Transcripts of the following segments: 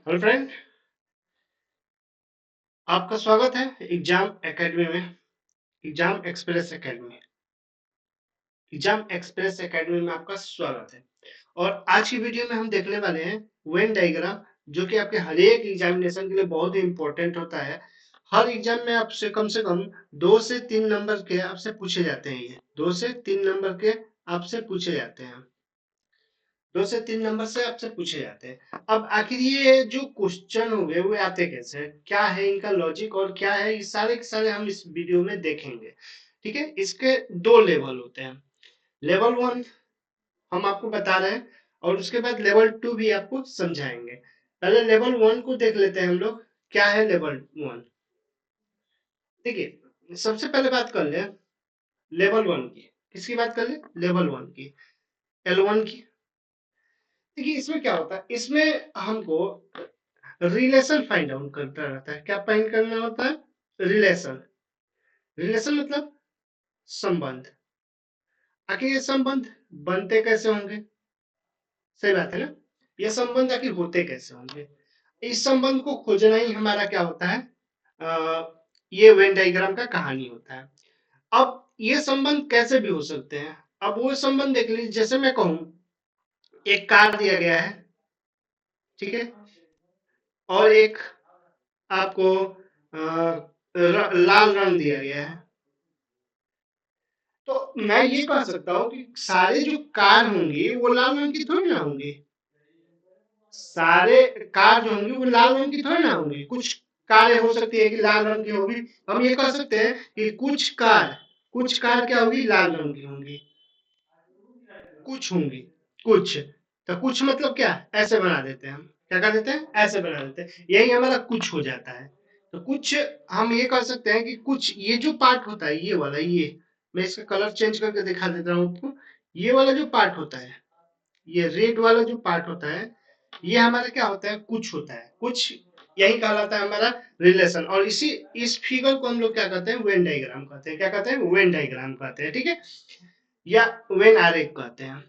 Hello friend, आपका स्वागत है एग्जाम एकेडमी में। Exam express academy exam express academy में आपका स्वागत है। और आज की वीडियो में हम देखने वाले हैं वेन डायग्राम, जो कि आपके हर एक एग्जामिनेशन के लिए बहुत ही इंपॉर्टेंट होता है। हर एग्जाम में आपसे कम 2 से 3 नंबर के आपसे पूछे जाते हैं। ये 2 से 3 नंबर के आपसे पूछे जाते हैं। 2 से 3 नंबर से आपसे पूछे जाते हैं। अब आखिर ये जो क्वेश्चन हो गए वो आते कैसे हैं, क्या है इनका लॉजिक और क्या है, ये सारे के सारे हम इस वीडियो में देखेंगे। ठीक है, इसके 2 लेवल होते हैं। लेवल 1 हम आपको बता रहे हैं और उसके बाद लेवल 2 भी आपको समझाएंगे। पहले लेवल 1 को देख लेते हैं हम लोग। क्या है लेवल 1? देखिए, सबसे पहले बात कर ले लेवल 1 की। किसकी बात कर ले? लेवल 1 की, L1 की। देखिए, इसमें क्या होता है, इसमें हमको रिलेशन फाइंड आउट करना रहता है। क्या फाइंड करना होता है? रिलेशन। रिलेशन मतलब संबंध। आखिर ये संबंध बनते कैसे होंगे? सही बात है ना। ये संबंध आखिर होते कैसे होंगे? इस संबंध को खोजना ही हमारा क्या होता है, ये वेन डायग्राम का कहानी होता है। अब ये संबंध कैसे भी हो सकते हैं। अब वो संबंध देख लीजिए, जैसे मैं कहूं एक कार दिया गया है, ठीक है, और एक आपको लाल रंग दिया गया है। तो मैं ये कह सकता हूँ कि सारे जो कार होंगी वो लाल रंग की थोड़ी ना होंगी। सारे कार जो होंगी वो लाल रंग की थोड़ी ना होंगी। कुछ कारें हो सकती है कि लाल रंग की होगी। हम ये कह सकते हैं कि कुछ कार क्या होगी, लाल रंग की होंगी। कुछ होंगी, कुछ। तो कुछ मतलब क्या, ऐसे बना देते हैं हम। क्या कर देते हैं? ऐसे बना देते हैं। यही हमारा कुछ हो जाता है। तो कुछ हम ये कह सकते हैं कि कुछ ये जो पार्ट होता है, ये वाला, ये मैं इसका कलर चेंज करके दिखा देता हूँ आपको। ये वाला जो पार्ट होता है, ये रेड वाला जो पार्ट होता है, ये हमारा क्या होता है? कुछ होता है। कुछ यही कहलाता है हमारा रिलेशन। और इस फिगर को हम लोग क्या कहते हैं? वेन डायग्राम कहते हैं। क्या कहते हैं? वेन डायग्राम कहते हैं। ठीक है, या वेन आरेख कहते हैं।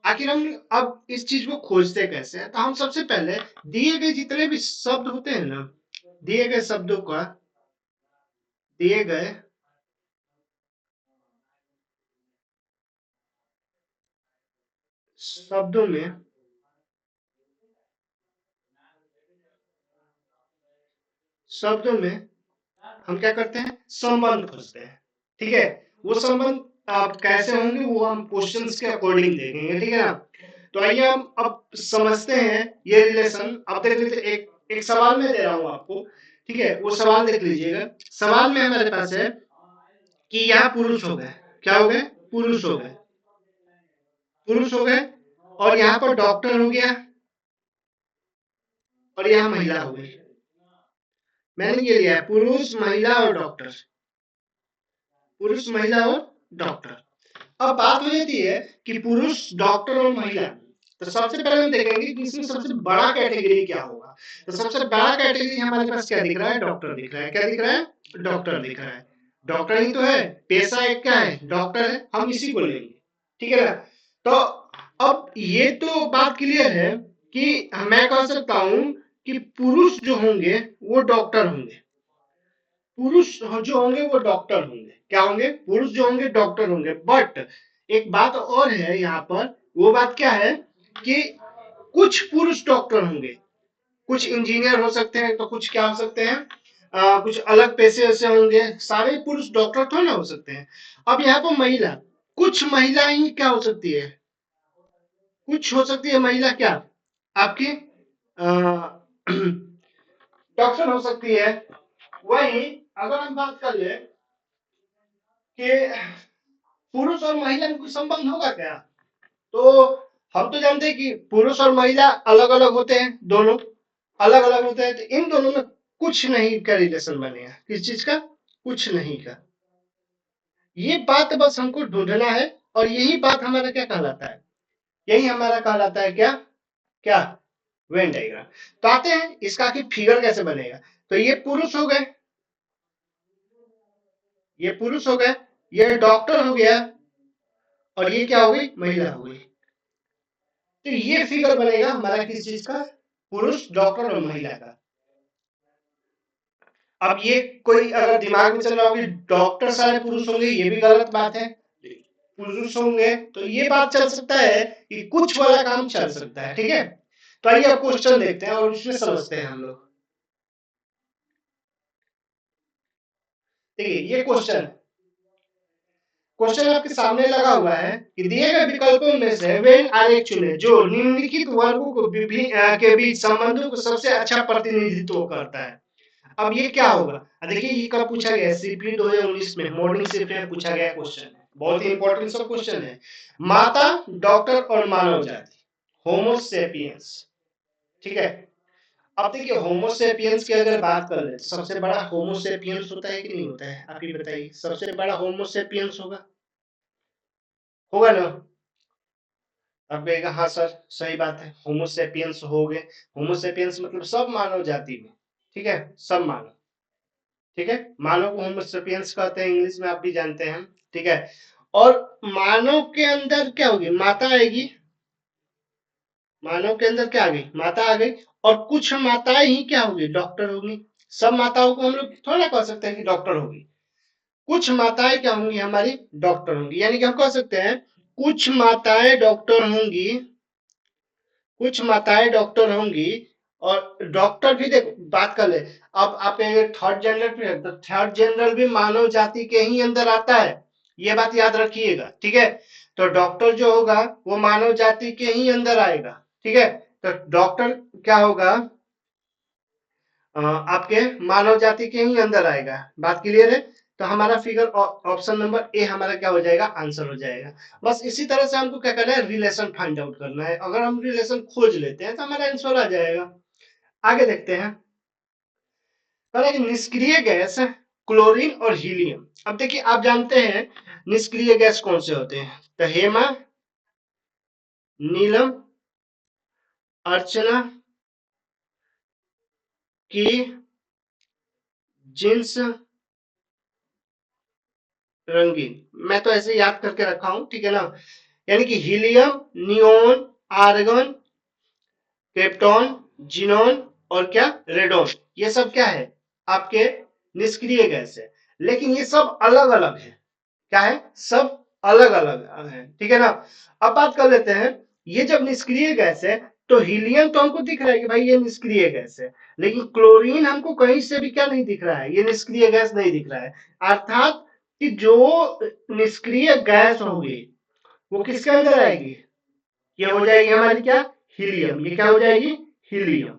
आखिर हम अब इस चीज को खोजते कैसे हैं? तो हम सबसे पहले दिए गए जितने भी शब्द होते हैं ना, दिए गए शब्दों का, दिए गए शब्दों में शब्दों में हम क्या करते हैं? संबंध खोजते हैं। ठीक है, वो संबंध आप कैसे होंगे वो हम क्वेश्चंस के अकॉर्डिंग देखेंगे। ठीक है ना। तो आइए हम अब समझते हैं ये रिलेशन। अब देख लीजिए, एक एक सवाल में दे रहा हूं आपको। ठीक है, वो सवाल देख लीजिएगा। सवाल में हमारे पास है कि यहाँ पुरुष हो गए। क्या हो गए? पुरुष हो गए। पुरुष हो गए, और यहाँ पर डॉक्टर हो गया, और यहाँ महिला हो गई। मैंने ये लिया है पुरुष, महिला और डॉक्टर। पुरुष, महिला और डॉक्टर। अब बात हो जाती है कि पुरुष, डॉक्टर और महिला। तो सबसे पहले हम देखेंगे कि इसमें सबसे बड़ा कैटेगरी क्या होगा। तो सबसे बड़ा कैटेगरी हमारे पास क्या दिख रहा है? डॉक्टर दिख रहा है। क्या दिख रहा है? डॉक्टर दिख रहा है। डॉक्टर ही तो है, पेशा एक क्या है? डॉक्टर है। हम इसी को लेंगे। ठीक है ना। तो अब ये तो बात क्लियर है कि मैं कह सकता हूं कि पुरुष जो होंगे वो डॉक्टर होंगे। पुरुष जो होंगे वो डॉक्टर होंगे। क्या होंगे? पुरुष जो होंगे डॉक्टर होंगे। बट एक बात और है यहाँ पर। वो बात क्या है कि कुछ पुरुष डॉक्टर होंगे, कुछ इंजीनियर हो सकते हैं, तो कुछ क्या हो सकते हैं, कुछ अलग पेशे से होंगे। सारे पुरुष डॉक्टर थोड़ा ना हो सकते हैं। अब यहाँ पर महिला, कुछ महिला ही क्या हो सकती है? कुछ हो सकती है महिला क्या आपकी, डॉक्टर हो सकती है। वही अगर हम बात कर ले कि पुरुष और महिला में कोई संबंध होगा क्या, तो हम तो जानते हैं कि पुरुष और महिला अलग अलग होते हैं। दोनों अलग अलग होते हैं, तो इन दोनों में कुछ नहीं का रिलेशन बनेगा। किस चीज का? कुछ नहीं का। ये बात बस हमको ढूंढना है। और यही बात हमारा क्या कहलाता है? यही हमारा कहलाता है क्या? क्या? Venn diagram. तो आते हैं इसका कि फिगर कैसे बनेगा। तो ये पुरुष हो गए, ये पुरुष हो गए, ये डॉक्टर हो गया, और ये क्या हो गई? महिला हो गई। तो ये फिगर बनेगा हमारा किस चीज का? पुरुष डॉक्टर और महिला का। अब ये कोई अगर दिमाग में चल रहा हो कि डॉक्टर सारे पुरुष होंगे, ये भी गलत बात है। पुरुष होंगे तो ये बात चल सकता है कि कुछ वाला काम चल सकता है, ठीक है। तो आइए अब क्वेश्चन देखते हैं और उसमें समझते हैं हम लोग। देखिए ये क्वेश्चन आपके सामने लगा हुआ है कि दिए गए विकल्पों में से वेन आरेख चुने जो निम्नलिखित वर्गों को के बीच संबंधों को सबसे अच्छा प्रतिनिधित्व करता है। अब ये क्या होगा? देखिए ये कब पूछा गया? सीपी 2019 में मॉर्निंग शिफ्ट में पूछा गया क्वेश्चन है, बहुत ही इंपॉर्टेंट सब क्वेश्चन है। माता, डॉक्टर और मानव जाति, होमोसेपियंस, ठीक है। अब देखिए होमोसेपियंस की अगर बात कर ले तो सबसे बड़ा होमोसेपियंस होता है कि नहीं होता है? आप ही बताइए, सबसे बड़ा होमोसेपियंस होगा, होगा ना? अब कहेगा हाँ सर सही बात है, होमोसेपियंस हो गए। होमोसेपियंस मतलब सब मानव जाति में, ठीक है, सब मानव, ठीक है। मानव को होमोसेपियंस कहते हैं, इंग्लिश में आप भी जानते हैं, ठीक है। और मानव के अंदर क्या होगी? माता आएगी, मानव के अंदर क्या आ गई? माता आ गई। और कुछ माताएं ही क्या होगी? डॉक्टर होगी। सब माताओं को हम लोग थोड़ा ना कह सकते हैं कि डॉक्टर होगी। कुछ माताएं क्या होंगी? हमारी डॉक्टर होंगी, यानी कि हम कह सकते हैं कुछ माताएं डॉक्टर होंगी, कुछ माताएं डॉक्टर होंगी। और डॉक्टर भी देखो बात कर ले, अब आप थर्ड जेंडर पे, तो थर्ड जेंडर भी मानव जाति के ही अंदर आता है, ये बात याद रखिएगा, ठीक है। तो डॉक्टर जो होगा वो मानव जाति के ही अंदर आएगा, ठीक है। तो डॉक्टर क्या होगा? आपके मानव जाति के ही अंदर आएगा। बात क्लियर है? तो हमारा फिगर ऑप्शन नंबर ए हमारा क्या हो जाएगा? आंसर हो जाएगा। बस इसी तरह से हमको क्या करना है? रिलेशन फाइंड आउट करना है। अगर हम रिलेशन खोज लेते हैं तो हमारा आंसर आ जाएगा। आगे देखते हैं, निष्क्रिय गैस क्लोरीन और हीलियम। अब देखिए आप जानते हैं निष्क्रिय गैस कौन से होते हैं? तो हेमा, नीलम, अर्चना की, जिन्स, रंगीन। मैं तो ऐसे याद करके रखा हूं, ठीक है ना। यानी कि helium, neon, argon, krypton, xenon और क्या? रेडोन। ये सब क्या है? आपके निष्क्रिय गैस है, लेकिन ये सब अलग अलग है। क्या है? सब अलग अलग है, ठीक है ना। अब बात कर लेते हैं, ये जब निष्क्रिय गैस है तो हीलियम तो हमको दिख रहा है कि भाई ये निष्क्रिय गैस है, लेकिन क्लोरीन हमको कहीं से भी क्या नहीं दिख रहा है? ये निष्क्रिय गैस नहीं दिख रहा है। अर्थात कि जो निष्क्रिय गैस होगी वो किसके अंदर आएगी? ये हो जाएगी हमारी क्या? हीलियम। ये क्या हो जाएगी? हीलियम।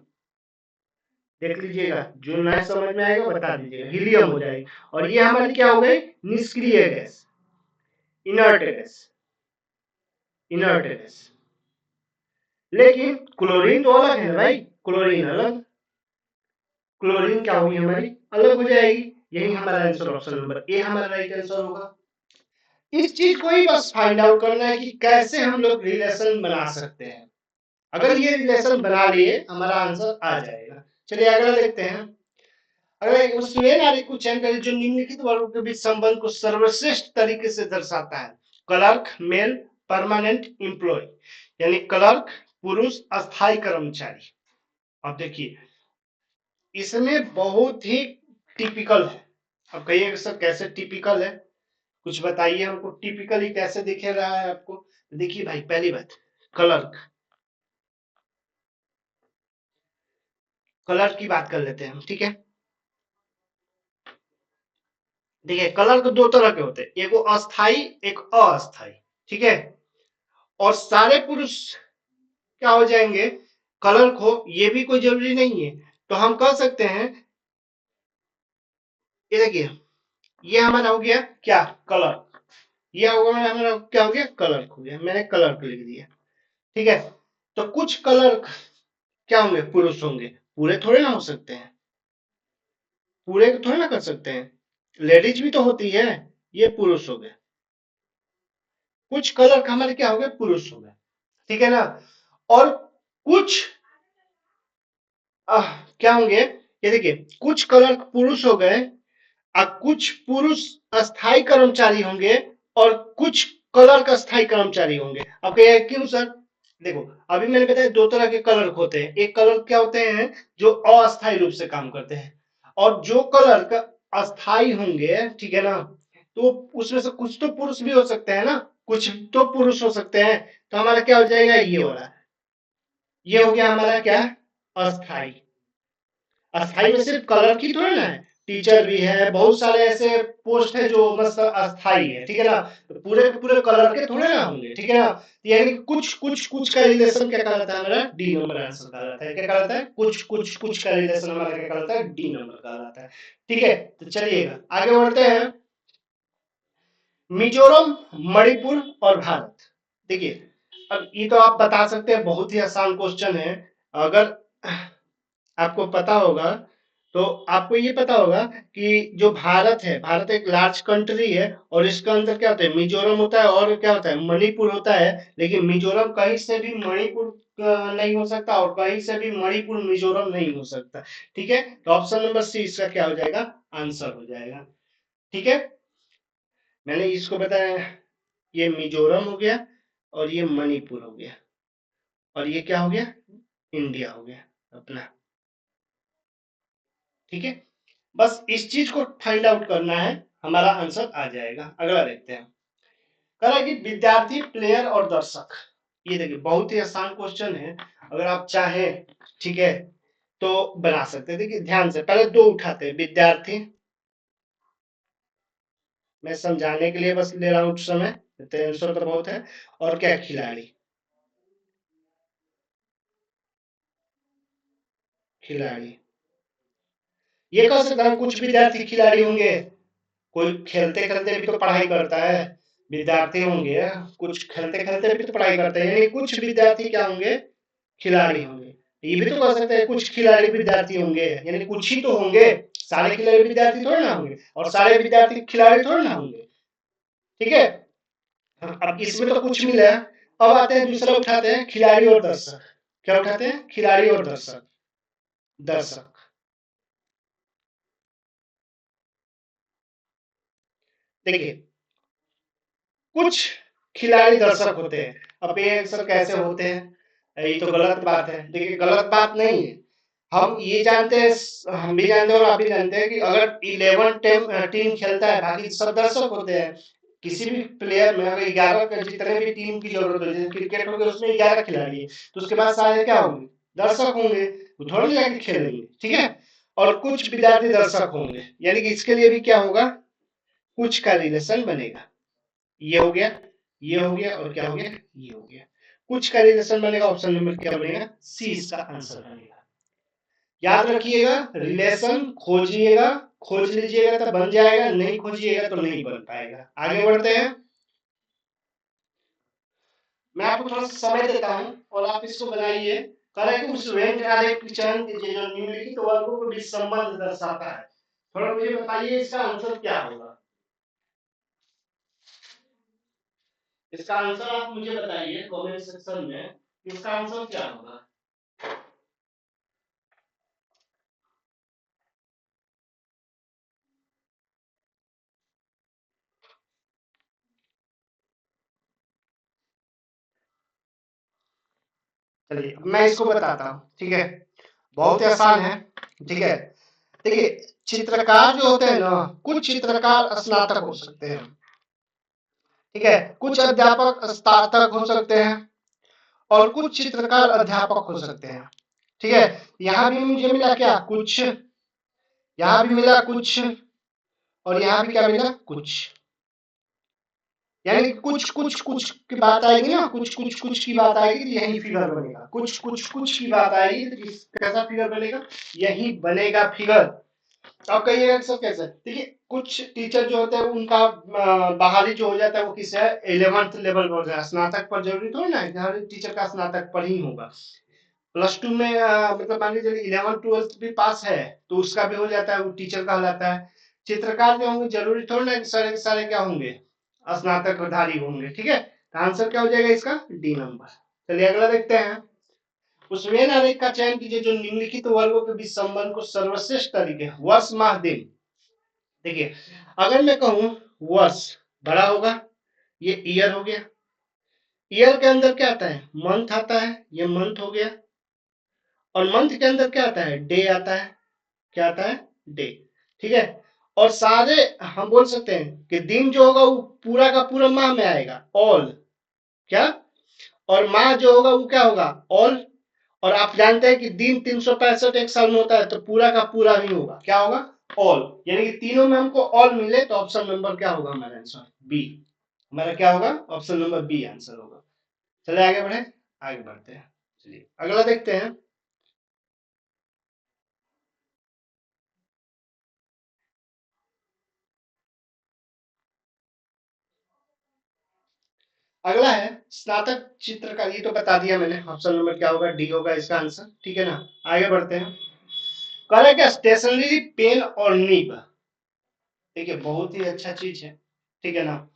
देख लीजिएगा, जो नया समझ में आएगा बता दीजिएगा, हीलियम हो जाएगी। और ये हमारी क्या हो गई? निष्क्रिय gas, inert gas, inert gas. लेकिन क्लोरीन तो अलग है ना भाई, क्लोरीन अलग, क्लोरीन क्या होगी? हमारी अलग हो जाएगी। यही हमारा आंसर ऑप्शन नंबर ए हमारा राइट आंसर होगा। इस चीज को ही बस फाइंड आउट करना है कि कैसे हम लोग रिलेशन बना सकते हैं। अगर ये रिलेशन बना लिए हमारा आंसर आ जाएगा। चलिए अगला देखते हैं। अगर उसमें नारी को चयन करें जो निम्नलिखित वर्गों के बीच संबंध को सर्वश्रेष्ठ तरीके से दर्शाता है। क्लर्क मेल, परमानेंट एम्प्लॉय, यानी क्लर्क पुरुष, अस्थायी कर्मचारी। अब देखिए इसमें बहुत ही टिपिकल है। अब कहिएगा सर कैसे टिपिकल है, कुछ बताइए हमको, टिपिकली कैसे दिख रहा है आपको? देखिए भाई पहली बात, क्लर्क, क्लर्क की बात कर लेते हैं हम, ठीक है। देखिए क्लर्क दो तरह के होते हैं, एक अस्थाई एक अस्थाई, ठीक है। और सारे पुरुष क्या हो जाएंगे? क्लर्क हो, ये भी कोई जरूरी नहीं है। तो हम कह सकते हैं, ये देखिए ये हमारा हो गया क्या? क्लर्क। ये होगा हमारा क्या हो गया? क्लर्क हो गया, मैंने क्लर्क लिख दिया, ठीक है। तो कुछ क्लर्क क्या होंगे? पुरुष होंगे, पूरे थोड़े ना हो सकते हैं, पूरे थोड़े ना कर सकते हैं, लेडीज भी तो होती है। ये पुरुष हो गए, कुछ क्लर्क हमारे क्या हो गए? पुरुष हो गए, ठीक है ना। और कुछ क्या होंगे? ये देखिए कुछ क्लर्क पुरुष हो गए और कुछ पुरुष अस्थायी कर्मचारी होंगे और कुछ क्लर्क अस्थायी कर्मचारी होंगे। अब कहिए क्यों सर? देखो अभी मैंने बताया दो तरह के कलर होते हैं। एक कलर क्या होते हैं जो अस्थायी रूप से काम करते हैं, और जो कलर का अस्थायी होंगे, ठीक है ना, तो उसमें से कुछ तो पुरुष भी हो सकते हैं ना, कुछ तो पुरुष हो सकते हैं। तो हमारा क्या हो जाएगा, ये वाला, ये हो गया हमारा क्या, अस्थाई। अस्थाई में सिर्फ कलर की थोड़ी ना है, टीचर भी है, बहुत सारे ऐसे पोस्ट है जो मतलब अस्थाई है, ठीक है ना। तो पूरे पूरे कलर के थोड़े ना होंगे, ठीक है ना। यानी कि कुछ का रिलेशन क्या कहलाता है, हमारा डी नंबर आंसर कहलाता है। क्या कहलाता है, कुछ का रिलेशन हमारा क्या कहलाता है, डी नंबर कहलाता है। ठीक है, तो चलिएगा आगे बढ़ते हैं। मिजोरम, मणिपुर और भारत। देखिए अब ये तो आप बता सकते हैं, बहुत ही आसान क्वेश्चन है। अगर आपको पता होगा तो आपको ये पता होगा कि जो भारत है, भारत एक लार्ज कंट्री है, और इसके अंदर क्या होता है, मिजोरम होता है और क्या होता है, मणिपुर होता है। लेकिन मिजोरम कहीं से भी मणिपुर नहीं हो सकता, और कहीं से भी मणिपुर मिजोरम नहीं हो सकता। ठीक है, तो ऑप्शन नंबर सी इसका क्या हो जाएगा, आंसर हो जाएगा। ठीक है, मैंने इसको बताया, ये मिजोरम हो गया, और ये मणिपुर हो गया, और ये क्या हो गया, इंडिया हो गया अपना। ठीक है, बस इस चीज को फाइंड आउट करना है, हमारा आंसर आ जाएगा। अगला देखते हैं, कह रहा है कि विद्यार्थी, प्लेयर और दर्शक। ये देखिए बहुत ही आसान क्वेश्चन है, अगर आप चाहें, ठीक है, तो बना सकते हैं। देखिए ध्यान से पहले दो उठाते हैं, विद्यार्थी, मैं समझाने के लिए बस ले रहा हूं समय, तो आंसर तो बहुत है। और क्या, खिलाड़ी, खिलाड़ी, ये कह सकता हूं कुछ विद्यार्थी खिलाड़ी होंगे, कोई खेलते खेलते भी तो पढ़ाई करता है, विद्यार्थी होंगे, कुछ खेलते खेलते भी तो पढ़ाई करते हैं, यानी कुछ विद्यार्थी क्या होंगे, खिलाड़ी होंगे। ये भी तो कह सकते हैं कुछ खिलाड़ी विद्यार्थी होंगे, यानी कुछ ही तो होंगे, सारे खिलाड़ी विद्यार्थी थोड़े ना होंगे, और सारे विद्यार्थी खिलाड़ी थोड़े ना होंगे। ठीक है, अब इसमें तो कुछ मिला। अब आते हैं दूसरा, उठाते हैं खिलाड़ी और दर्शक। क्या उठाते हैं, खिलाड़ी और दर्शक। दर्शक, देखिए कुछ खिलाड़ी दर्शक होते हैं। अब ये अक्सर कैसे होते हैं, ये तो गलत बात है। देखिए गलत बात नहीं है, हम ये जानते हैं, हम भी जानते हैं और आप भी जानते हैं कि अगर 11 टीम खेलता है, बाकी सब दर्शक होते हैं। किसी भी प्लेयर में अगर 11 जितने भी टीम की जरूरत होती है, क्रिकेट हो गया उसमें 11 खिलाड़ी है, तो उसके बाद सारे क्या होंगे, दर्शक होंगे, वो थोड़ी ना जाके खेलेंगे। ठीक है, और कुछ विद्यार्थी दर्शक होंगे, यानी कि इसके लिए भी क्या होगा, कुछ का रिलेशन बनेगा। ये हो गया, ये हो गया, और क्या हो गया, ये हो गया, कुछ का रिलेशन बनेगा। ऑप्शन नंबर क्या बनेगा, सी इसका आंसर बनेगा। याद रखिएगा, रिलेशन खोजिएगा, खोज लीजिएगा तो बन जाएगा, नहीं खोजिएगा तो नहीं बन पाएगा। आगे बढ़ते हैं, मैं आपको थोड़ा सा समय देता हूं और आप इसको बनाइए। कह रहा है कि उस व्यंग्य आलेख की चयन कीजिए जो निम्नलिखित वर्गों के बीच संबंध दर्शाता है। थोड़ा मुझे बताइए इसका आंसर क्या होगा, इसका आंसर आप मुझे बताइए कमेंट सेक्शन में, इसका आंसर क्या होगा। चलिए मैं इसको बताता हूँ, ठीक है, बहुत ही आसान है। ठीक है, देखिए चित्रकार जो होते हैं ना, कुछ चित्रकार स्नातक हो सकते हैं, ठीक है, कुछ अध्यापक स्नातक हो सकते हैं, और कुछ चित्रकार अध्यापक हो सकते हैं। ठीक है, यहाँ भी मुझे मिला क्या, कुछ, यहाँ भी मिला कुछ, और यहाँ भी क्या मिला, कुछ। यानी कुछ की बात आएगी ना, कुछ की बात आएगी तो यही फिगर बनेगा। कुछ की बात आएगी तो कैसा फिगर बनेगा, यही बनेगा फिगर। अब कहिएगा सर कैसे, देखिए कुछ टीचर जो होते हैं उनका बाहरी जो हो जाता है वो किस है, 11th लेवल पर हो जाए, स्नातक पर जरूरी थोड़ी ना है हर टीचर का स्नातक पर ही होगा। +2 में मतलब मान लीजिए 11 12 भी पास है तो उसका भी हो जाता है, वो टीचर कहलाता है। चित्रकार जो होंगे जरूरी थोड़ी ना सारे सारे क्या होंगे, स्नातकधारी होंगे। ठीक है, तो आंसर क्या हो जाएगा इसका, डी नंबर। चलिए अगला देखते हैं, उस वेन आरेख का चयन कीजिए जो निम्नलिखित वर्गों के बीच संबंध को सर्वश्रेष्ठ तरीके, वर्ष माह दिन। देखिए अगर मैं कहूं वर्ष बड़ा होगा, ये ईयर हो गया, ईयर के अंदर क्या आता है, मंथ आता है, ये मंथ हो गया। और मंथ के अंदर क्या आता है, डे आता है। क्या आता है, डे। ठीक है। और सारे हम बोल सकते हैं कि दिन जो होगा वो पूरा का पूरा माह में आएगा, ऑल। क्या, और माह जो होगा वो क्या होगा, ऑल। और आप जानते हैं कि दिन 365 एक साल में होता है, तो पूरा का पूरा भी होगा, क्या होगा, ऑल। यानी कि तीनों में हमको ऑल मिले, तो ऑप्शन नंबर क्या होगा हमारा आंसर, बी। हमारा क्या होगा, ऑप्शन नंबर बी आंसर होगा। चलिए आगे बढ़े, आगे बढ़ते हैं। चलिए अगला देखते हैं। अगला है स्नातक चित्रकार, ये तो बता दिया मैंने, ऑप्शन नंबर क्या होगा, डी होगा इसका आंसर। ठीक है ना, आगे बढ़ते हैं। कह रहा है क्या, स्टेशनरी पेन और निब, देखिए बहुत ही अच्छा चीज है। ठीक है ना,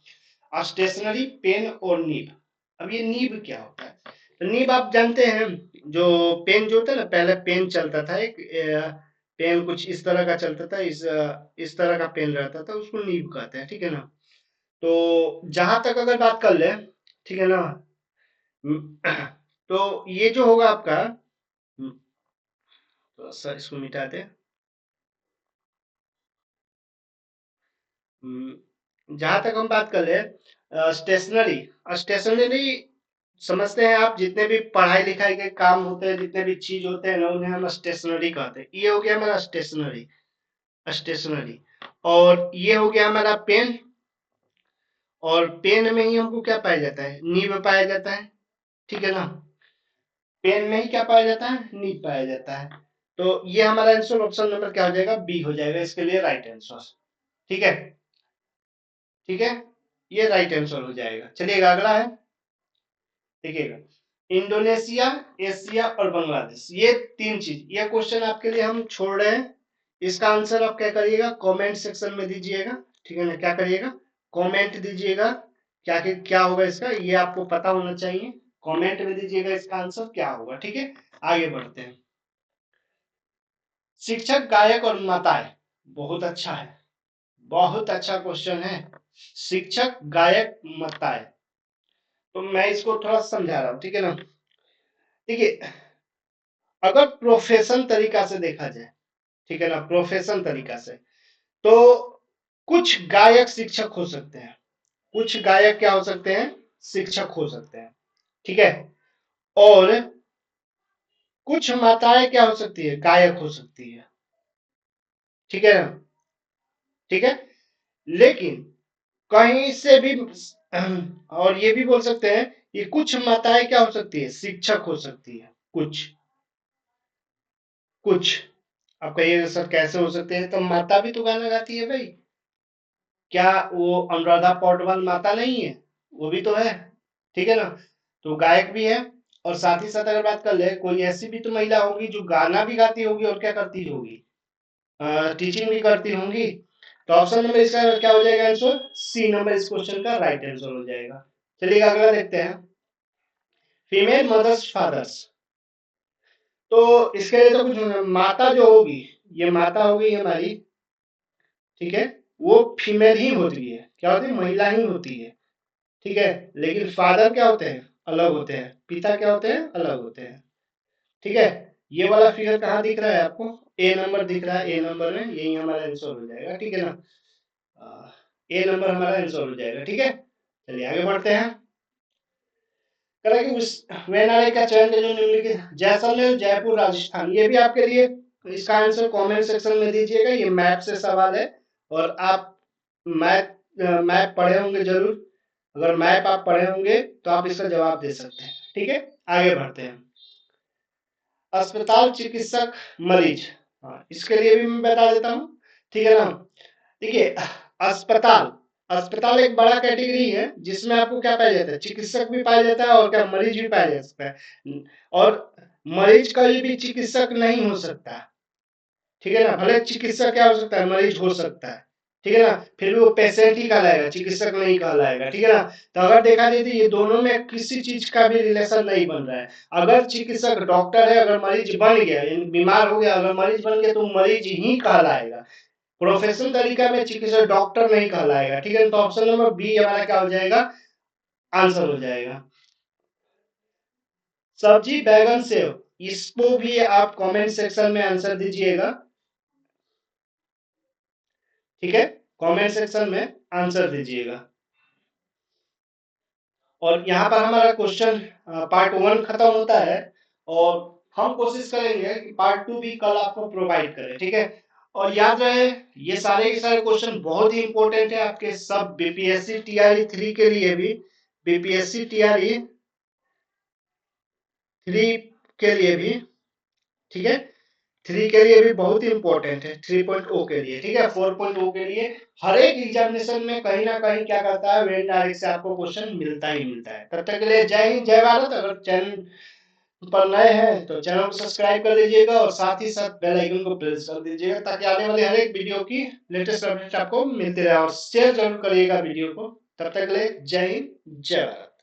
स्टेशनरी पेन और नीब। अब ये नीब क्या होता है, तो नीब आप जानते हैं, जो पेन जो होता है ना, पहले पेन चलता था एक, पेन कुछ इस तरह का चलता था, इस तरह का पेन रहता था, उसको नीब कहते हैं। ठीक है ना, तो जहां तक अगर बात कर ले, ठीक है ना, तो ये जो होगा आपका, तो सर इसको मिटाते हैं। जहां तक हम बात कर ले, स्टेशनरी, स्टेशनरी समझते हैं आप, जितने भी पढ़ाई लिखाई के काम होते हैं, जितने भी चीज होते हैं ना, उन्हें हम स्टेशनरी कहते हैं। ये हो गया हमारा स्टेशनरी, स्टेशनरी। और ये हो गया हमारा पेन, और पेन में ही हमको क्या पाया जाता है, नीब पाया जाता है। ठीक है ना, पेन में ही क्या पाया जाता है, नीब पाया जाता है। तो ये हमारा आंसर ऑप्शन नंबर क्या हो जाएगा, बी हो जाएगा इसके लिए राइट आंसर। ठीक है, ठीक है, ये राइट आंसर हो जाएगा। चलिएगा अगला है, देखिएगा, इंडोनेशिया, एशिया और बांग्लादेश, ये तीन चीज, ये क्वेश्चन आपके लिए हम छोड़ रहे हैं। इसका आंसर आप क्या करिएगा, कमेंट सेक्शन में दीजिएगा। ठीक है ना, क्या करिएगा, कमेंट दीजिएगा। क्या क्या होगा इसका, ये आपको पता होना चाहिए। कमेंट में दीजिएगा इसका आंसर क्या होगा। ठीक है, आगे बढ़ते हैं। शिक्षक, गायक और माताएं, बहुत अच्छा है, बहुत अच्छा क्वेश्चन है। शिक्षक, गायक, माताएं, तो मैं इसको थोड़ा समझा रहा हूं। ठीक है ना, देखिए, अगर प्रोफेशन तरीका से देखा जाए, ठीक है ना, प्रोफेशन तरीका से, तो कुछ गायक शिक्षक हो सकते हैं, कुछ गायक क्या हो सकते हैं, शिक्षक हो सकते हैं। ठीक है, और कुछ माताएं क्या हो सकती है, गायक हो सकती है। ठीक है ना, ठीक है, लेकिन कहीं से भी, और ये भी बोल सकते हैं कि कुछ माताएं क्या हो सकती है, शिक्षक हो सकती है, कुछ, कुछ। आप कहिएगा सर कैसे हो सकते हैं, तो माता भी तो गाना गाती है भाई, क्या वो अनुराधा पौडवाल माता नहीं है, वो भी तो है। ठीक है ना, तो गायक भी है, और साथ ही साथ अगर बात कर ले, कोई ऐसी भी तो महिला होगी जो गाना भी गाती होगी, और क्या करती होगी, टीचिंग भी करती होंगी। तो ऑप्शन नंबर इसका क्या हो जाएगा आंसर, सी नंबर इस क्वेश्चन का राइट आंसर हो जाएगा। चलिए अगला देखते हैं, फीमेल मदर्स फादर्स, तो इसके लिए तो कुछ, माता जो होगी, ये माता होगी हमारी, ठीक है, वो फीमेल ही होती है, क्या होती है, महिला ही होती है। ठीक है, लेकिन फादर क्या होते हैं, अलग होते हैं, पिता क्या होते हैं, अलग होते हैं। ठीक है, ये वाला फिगर कहाँ दिख रहा है आपको, ए नंबर दिख रहा है, ए नंबर में यही हमारा आंसर हो जाएगा। ठीक है ना, ए नंबर हमारा आंसर हो जाएगा। ठीक है, चलिए आगे बढ़ते हैं। करें कि उस वेनाले का चयन जो निम्नलिखित, जैसलमेर, जयपुर, राजस्थान, ये भी आपके लिए, इसका आंसर कमेंट सेक्शन में दीजिएगा। ये मैप से सवाल है, और आप मैप मैप पढ़े होंगे जरूर, अगर मैप आप पढ़े होंगे तो आप इसका जवाब दे सकते हैं। ठीक है, आगे बढ़ते हैं। अस्पताल, चिकित्सक, मरीज, हाँ, इसके लिए भी मैं बता देता हूँ। ठीक है ना, देखिए, अस्पताल, अस्पताल एक बड़ा कैटेगरी है, जिसमें आपको क्या पाया जाता है, चिकित्सक भी पाया जाता है, और क्या मरीज भी पाया जा सकता है, और मरीज कभी भी चिकित्सक नहीं हो सकता। ठीक है ना, भले चिकित्सक क्या हो सकता है, मरीज हो सकता है। ठीक है ना, फिर भी वो पेशेंट ही कहलाएगा, चिकित्सक नहीं कहलाएगा। ठीक है ना, तो अगर देखा जाए तो ये दोनों में किसी चीज का भी रिलेशन नहीं बन रहा है। अगर चिकित्सक डॉक्टर है, अगर मरीज बन गया, बीमार हो गया, अगर मरीज बन गया, तो मरीज ही कहलाएगा। प्रोफेशनल तरीका में चिकित्सक डॉक्टर नहीं कहलाएगा। ठीक है, तो ऑप्शन नंबर बी हमारा क्या हो जाएगा, आंसर हो जाएगा। सब्जी बैगन सेव, इसको भी आप कमेंट सेक्शन में आंसर दीजिएगा। ठीक है, कमेंट सेक्शन में आंसर दीजिएगा। और यहाँ पर हमारा क्वेश्चन पार्ट 1 खत्म होता है और हम कोशिश करेंगे कि पार्ट 2 भी कल आपको प्रोवाइड करें। ठीक है, और याद रहे ये सारे के सारे क्वेश्चन बहुत ही इंपॉर्टेंट है आपके सब बीपीएससी टीआरई 3 के लिए भी, बीपीएससी टीआरई 3 के लिए भी। ठीक है, 3 के लिए भी बहुत ही इंपॉर्टेंट है, 3.0 के लिए। ठीक है, 4.0 के लिए हर एक एग्जामिनेशन में कहीं ना कहीं क्या करता है, वेरी डायरेक्ट से आपको क्वेश्चन मिलता ही मिलता है। तब तक के लिए जय हिंद, जय भारत। अगर चैनल पर नए हैं तो चैनल को सब्सक्राइब कर दीजिएगा और साथ ही साथ बेल आइकन को प्रेस कर दीजिएगा ताकि आने वाले हर एक वीडियो की लेटेस्ट अपडेट आपको मिलती रहे। और शेयर जरूर करिएगा वीडियो को। तब तक के लिए जय हिंद, जय भारत।